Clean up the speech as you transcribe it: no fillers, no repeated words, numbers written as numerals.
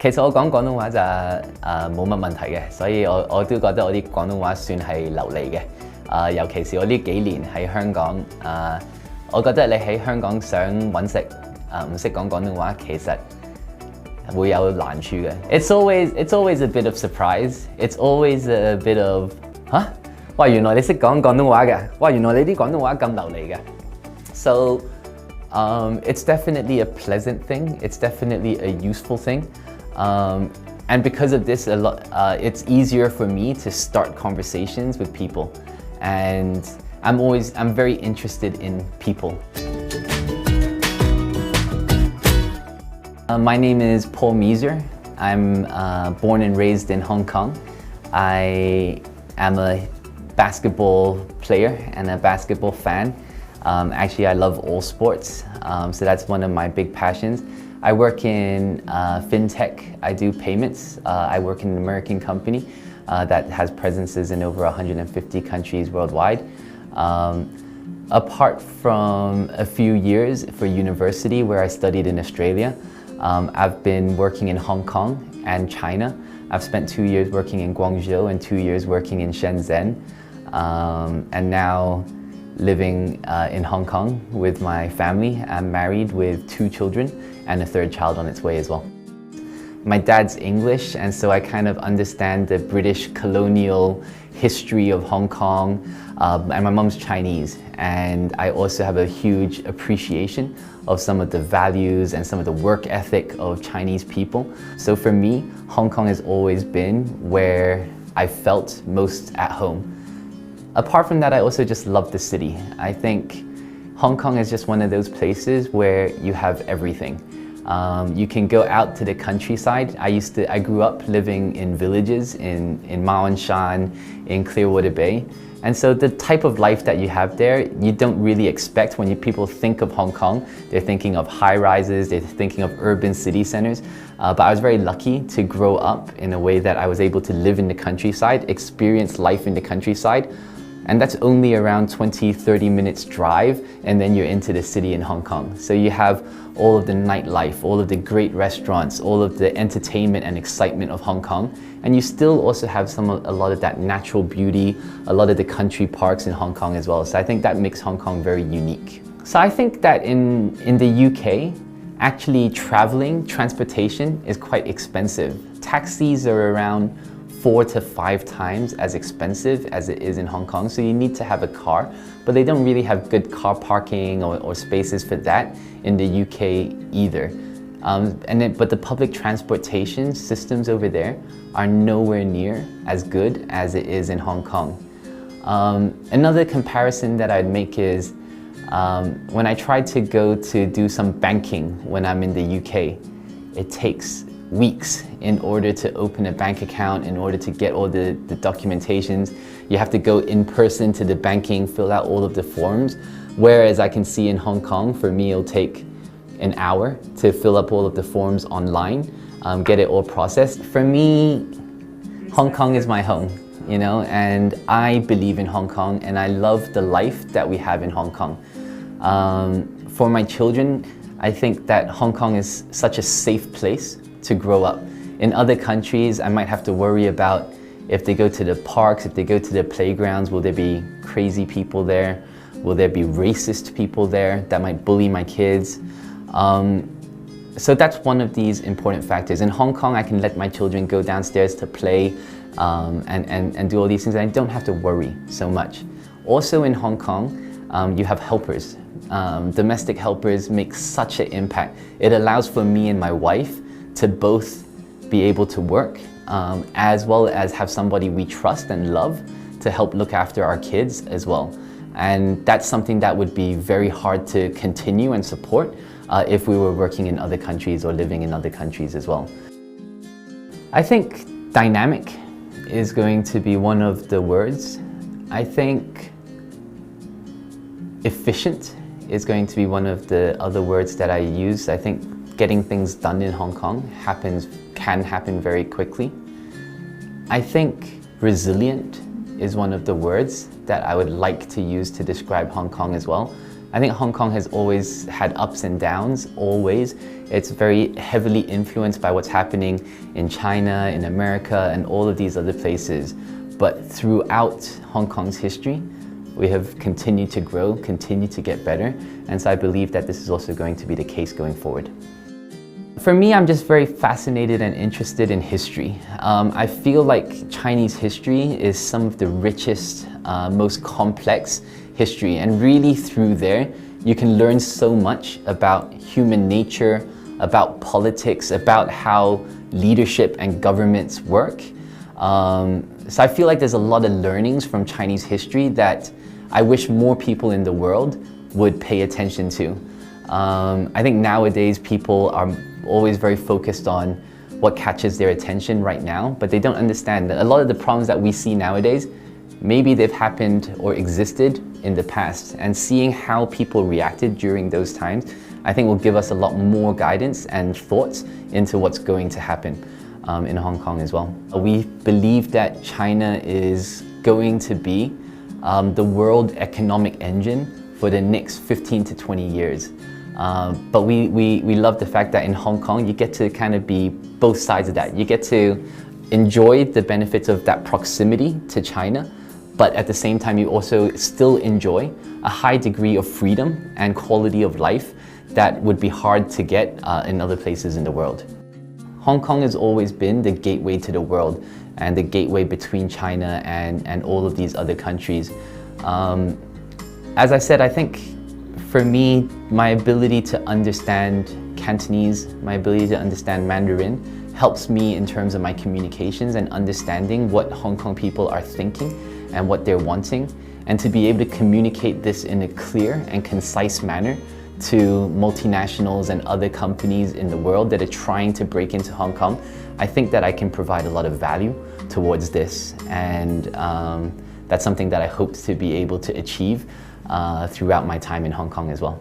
其實我講廣東話就冇乜問題嘅，所以我都覺得我啲廣東話算係流利嘅。尤其是我呢幾年喺香港，我覺得你喺香港想揾食，唔識講廣東話，其實會有難處嘅。It's always a bit of surprise. It's always a bit of 嚇，哇！原來你識講廣東話嘅，哇！原來你啲廣東話咁流利嘅。So it's definitely a pleasant thing. It's definitely a useful thing. And because of this, it's easier for me to start conversations with people. And I'm very interested in people. My name is Paul Measer. I'm born and raised in Hong Kong. I am a basketball player and a basketball fan. Actually, I love all sports, so that's one of my big passions. I work in fintech. I do payments. I work in an American company that has presences in over 150 countries worldwide. Apart from a few years for university where I studied in Australia, I've been working in Hong Kong and China. I've spent 2 years working in Guangzhou and 2 years working in Shenzhen. And now living in Hong Kong with my family. I'm married with 2 children and a 3rd child on its way as well. My dad's English, and so I kind of understand the British colonial history of Hong Kong, and my mom's Chinese, and I also have a huge appreciation of some of the values and some of the work ethic of Chinese people. So for me, Hong Kong has always been where I felt most at home. Apart from that, I also just love the city. I think Hong Kong is just one of those places where you have everything. You can go out to the countryside. I grew up living in villages in Ma On Shan, in Clearwater Bay. And so the type of life that you have there, you don't really expect when people think of Hong Kong. They're thinking of high rises, they're thinking of urban city centers. But I was very lucky to grow up in a way that I was able to live in the countryside, experience life in the countryside. And that's only around 20-30 minutes drive, and then you're into the city in Hong Kong. So you have all of the nightlife, all of the great restaurants, all of the entertainment and excitement of Hong Kong. And you still also have a lot of that natural beauty, a lot of the country parks in Hong Kong as well. So I think that makes Hong Kong very unique. So I think that in the UK, actually transportation is quite expensive. Taxis are around 4 to 5 times as expensive as it is in Hong Kong, so you need to have a car, but they don't really have good car parking or spaces for that in the UK either. But the public transportation systems over there are nowhere near as good as it is in Hong Kong. Another comparison that I'd make is when I tried to go to do some banking when I'm in the UK, it takes weeks in order to open a bank account, in order to get all the documentations. You have to go in person to the banking, fill out all of the forms. Whereas I can see in Hong Kong, for me, it'll take an hour to fill up all of the forms online, get it all processed. For me, Hong Kong is my home, you know, and I believe in Hong Kong and I love the life that we have in Hong Kong. For my children, I think that Hong Kong is such a safe place to grow up. In other countries, I might have to worry about if they go to the parks, if they go to the playgrounds, will there be crazy people there? Will there be racist people there that might bully my kids? So that's one of these important factors. In Hong Kong, I can let my children go downstairs to play and do all these things, and I don't have to worry so much. Also in Hong Kong, you have helpers. Domestic helpers make such an impact. It allows for me and my wife to both be able to work, as well as have somebody we trust and love to help look after our kids as well. And that's something that would be very hard to continue and support if we were working in other countries or living in other countries as well. I think dynamic is going to be one of the words. I think efficient is going to be one of the other words that I use. I think getting things done in Hong Kong can happen very quickly. I think resilient is one of the words that I would like to use to describe Hong Kong as well. I think Hong Kong has always had ups and downs, always. It's very heavily influenced by what's happening in China, in America, and all of these other places. But throughout Hong Kong's history, we have continued to grow, continued to get better, and so I believe that this is also going to be the case going forward. For me, I'm just very fascinated and interested in history. I feel like Chinese history is some of the richest, most complex history, and really through there, you can learn so much about human nature, about politics, about how leadership and governments work. So I feel like there's a lot of learnings from Chinese history that I wish more people in the world would pay attention to. I think nowadays people are always very focused on what catches their attention right now, but they don't understand that a lot of the problems that we see nowadays, maybe they've happened or existed in the past, and seeing how people reacted during those times, I think will give us a lot more guidance and thoughts into what's going to happen in Hong Kong as well. We believe that China is going to be the world economic engine for the next 15 to 20 years. But we love the fact that in Hong Kong, you get to kind of be both sides of that. You get to enjoy the benefits of that proximity to China, but at the same time, you also still enjoy a high degree of freedom and quality of life that would be hard to get in other places in the world. Hong Kong has always been the gateway to the world and the gateway between China and all of these other countries. As I said, I think for me, my ability to understand Cantonese, my ability to understand Mandarin helps me in terms of my communications and understanding what Hong Kong people are thinking and what they're wanting, and to be able to communicate this in a clear and concise manner to multinationals and other companies in the world that are trying to break into Hong Kong. I think that I can provide a lot of value towards this, and that's something that I hope to be able to achieve throughout my time in Hong Kong as well.